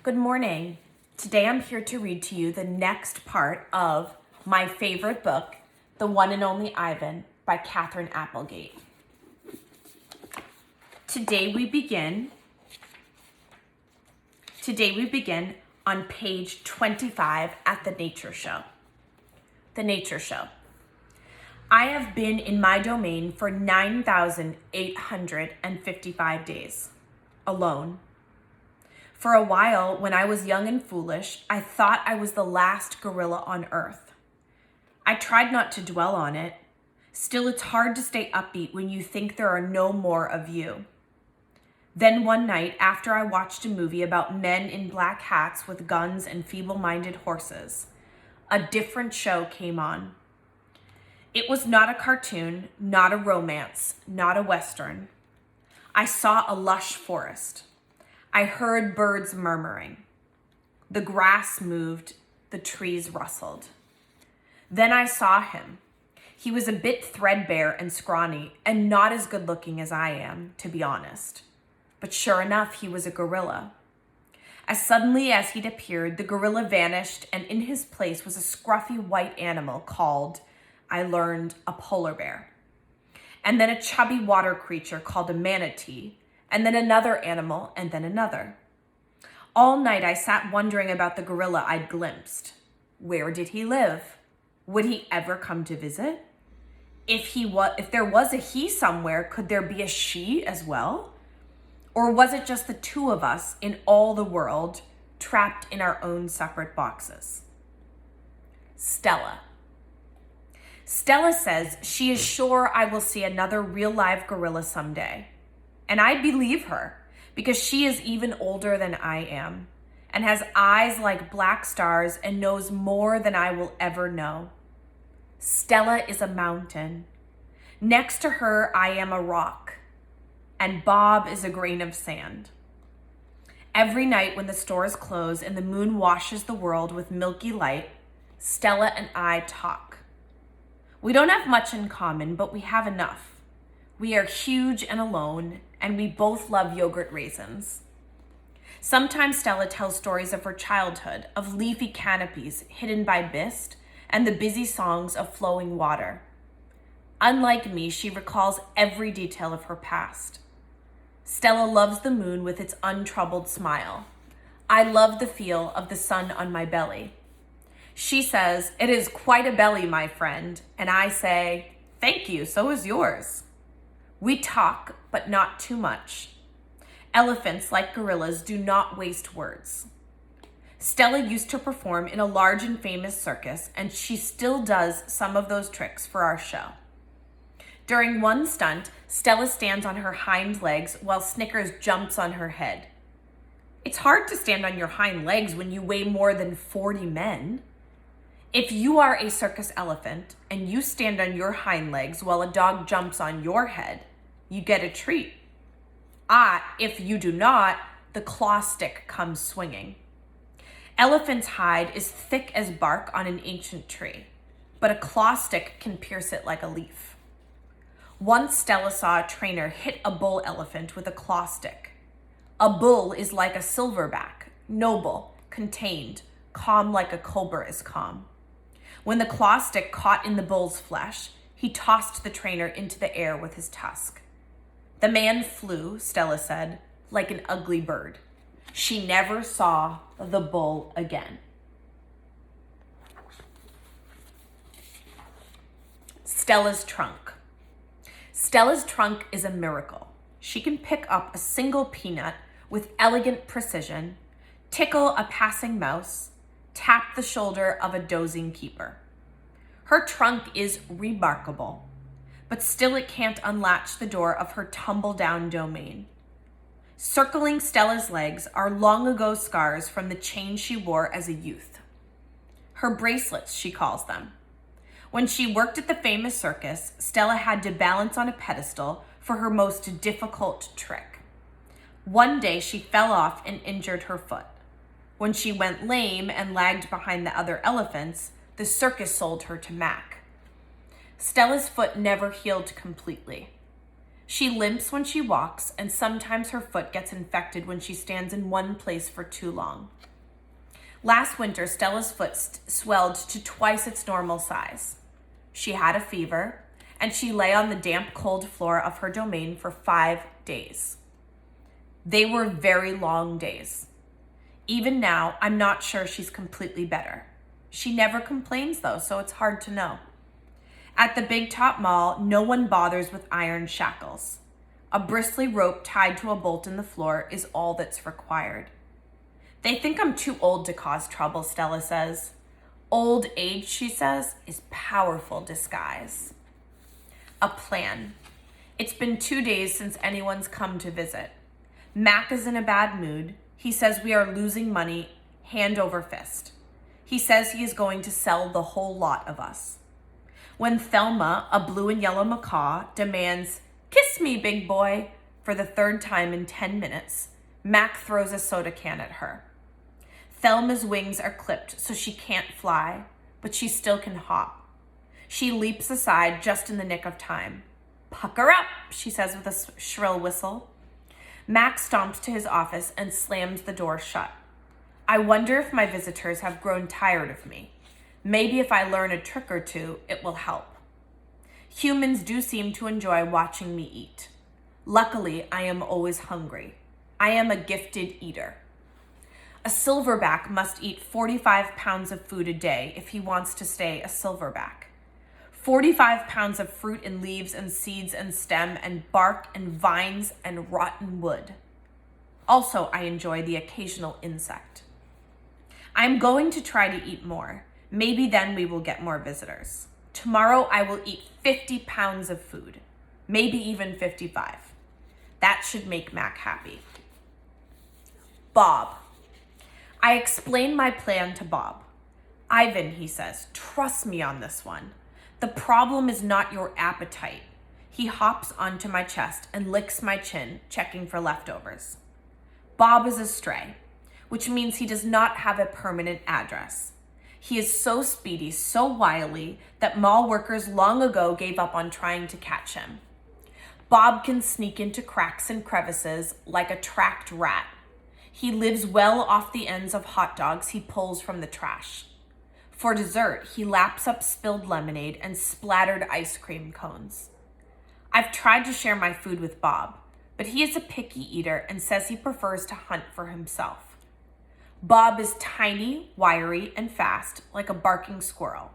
Good morning. Today I'm here to read to you the next part of my favorite book, The One and Only Ivan by Catherine Applegate. Today we begin on page 25 at the Nature Show. The Nature Show. I have been in my domain for 9,855 days, alone. For a while, when I was young and foolish, I thought I was the last gorilla on Earth. I tried not to dwell on it. Still, it's hard to stay upbeat when you think there are no more of you. Then one night, after I watched a movie about men in black hats with guns and feeble-minded horses, a different show came on. It was not a cartoon, not a romance, not a Western. I saw a lush forest. I heard birds murmuring. The grass moved, the trees rustled. Then I saw him. He was a bit threadbare and scrawny and not as good looking as I am, to be honest. But sure enough, he was a gorilla. As suddenly as he'd appeared, the gorilla vanished, and in his place was a scruffy white animal called, I learned, a polar bear. And then a chubby water creature called a manatee, and then another animal, and then another. All night I sat wondering about the gorilla I'd glimpsed. Where did he live? Would he ever come to visit? If there was a he somewhere, could there be a she as well? Or was it just the two of us in all the world, trapped in our own separate boxes? Stella. Stella says she is sure I will see another real live gorilla someday. And I believe her, because she is even older than I am and has eyes like black stars and knows more than I will ever know. Stella is a mountain. Next to her, I am a rock, and Bob is a grain of sand. Every night when the stores close and the moon washes the world with milky light, Stella and I talk. We don't have much in common, but we have enough. We are huge and alone, and we both love yogurt raisins. Sometimes Stella tells stories of her childhood, of leafy canopies hidden by mist, and the busy songs of flowing water. Unlike me, she recalls every detail of her past. Stella loves the moon with its untroubled smile. I love the feel of the sun on my belly. She says, "It is quite a belly, my friend," and I say, "Thank you, so is yours." We talk, but not too much. Elephants, like gorillas, do not waste words. Stella used to perform in a large and famous circus, and she still does some of those tricks for our show. During one stunt, Stella stands on her hind legs while Snickers jumps on her head. It's hard to stand on your hind legs when you weigh more than 40 men. If you are a circus elephant and you stand on your hind legs while a dog jumps on your head, you get a treat. If you do not, the claw stick comes swinging. Elephant's hide is thick as bark on an ancient tree, but a claw stick can pierce it like a leaf. Once Stella saw a trainer hit a bull elephant with a claw stick. A bull is like a silverback, noble, contained, calm like a cobra is calm. When the claw stick caught in the bull's flesh, he tossed the trainer into the air with his tusk. The man flew, Stella said, like an ugly bird. She never saw the bull again. Stella's trunk. Stella's trunk is a miracle. She can pick up a single peanut with elegant precision, tickle a passing mouse, tap the shoulder of a dozing keeper. Her trunk is remarkable, but still it can't unlatch the door of her tumble-down domain. Circling Stella's legs are long-ago scars from the chain she wore as a youth. Her bracelets, she calls them. When she worked at the famous circus, Stella had to balance on a pedestal for her most difficult trick. One day she fell off and injured her foot. When she went lame and lagged behind the other elephants, the circus sold her to Mac. Stella's foot never healed completely. She limps when she walks, and sometimes her foot gets infected when she stands in one place for too long. Last winter, Stella's foot swelled to twice its normal size. She had a fever, and she lay on the damp, cold floor of her domain for 5 days. They were very long days. Even now, I'm not sure she's completely better. She never complains though, so it's hard to know. At the Big Top Mall, no one bothers with iron shackles. A bristly rope tied to a bolt in the floor is all that's required. They think I'm too old to cause trouble, Stella says. Old age, she says, is powerful disguise. A plan. It's been 2 days since anyone's come to visit. Mac is in a bad mood. He says we are losing money hand over fist. He says he is going to sell the whole lot of us. When Thelma, a blue and yellow macaw, demands, "Kiss me, big boy," for the 3rd time in 10 minutes, Mac throws a soda can at her. Thelma's wings are clipped so she can't fly, but she still can hop. She leaps aside just in the nick of time. "Pucker up," she says with a shrill whistle. Mac stomps to his office and slams the door shut. I wonder if my visitors have grown tired of me. Maybe if I learn a trick or two, it will help. Humans do seem to enjoy watching me eat. Luckily, I am always hungry. I am a gifted eater. A silverback must eat 45 pounds of food a day if he wants to stay a silverback. 45 pounds of fruit and leaves and seeds and stem and bark and vines and rotten wood. Also, I enjoy the occasional insect. I'm going to try to eat more. Maybe then we will get more visitors. Tomorrow I will eat 50 pounds of food, maybe even 55. That should make Mac happy. Bob. I explain my plan to Bob. "Ivan," he says, "trust me on this one. The problem is not your appetite." He hops onto my chest and licks my chin, checking for leftovers. Bob is a stray, which means he does not have a permanent address. He is so speedy, so wily, that mall workers long ago gave up on trying to catch him. Bob can sneak into cracks and crevices like a tracked rat. He lives well off the ends of hot dogs he pulls from the trash. For dessert, he laps up spilled lemonade and splattered ice cream cones. I've tried to share my food with Bob, but he is a picky eater and says he prefers to hunt for himself. Bob is tiny, wiry, and fast, like a barking squirrel.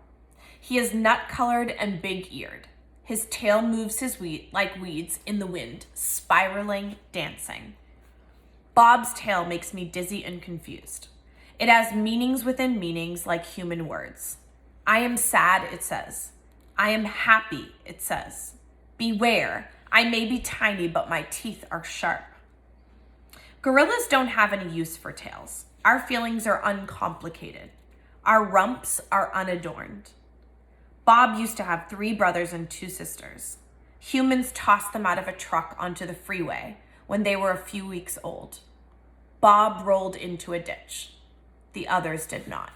He is nut-colored and big-eared. His tail moves like weeds in the wind, spiraling, dancing. Bob's tail makes me dizzy and confused. It has meanings within meanings like human words. I am sad, it says. I am happy, it says. Beware, I may be tiny, but my teeth are sharp. Gorillas don't have any use for tails. Our feelings are uncomplicated. Our rumps are unadorned. Bob used to have 3 brothers and 2 sisters. Humans tossed them out of a truck onto the freeway when they were a few weeks old. Bob rolled into a ditch. The others did not.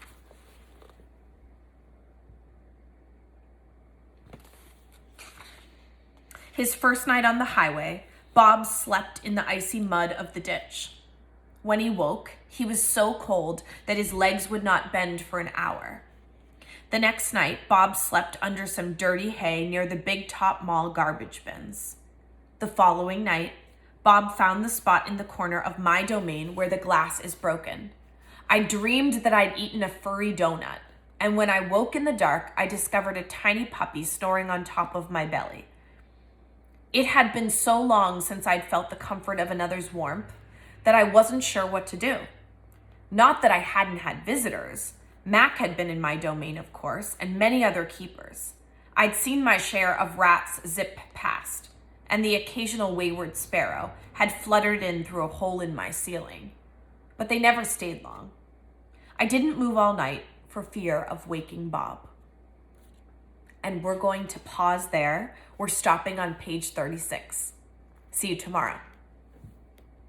His first night on the highway, Bob slept in the icy mud of the ditch. When he woke, he was so cold that his legs would not bend for an hour. The next night, Bob slept under some dirty hay near the Big Top Mall garbage bins. The following night, Bob found the spot in the corner of my domain where the glass is broken. I dreamed that I'd eaten a furry donut, and when I woke in the dark, I discovered a tiny puppy snoring on top of my belly. It had been so long since I'd felt the comfort of another's warmth that I wasn't sure what to do. Not that I hadn't had visitors. Mac had been in my domain, of course, and many other keepers. I'd seen my share of rats zip past, and the occasional wayward sparrow had fluttered in through a hole in my ceiling. But they never stayed long. I didn't move all night for fear of waking Bob. And we're going to pause there. We're stopping on page 36. See you tomorrow.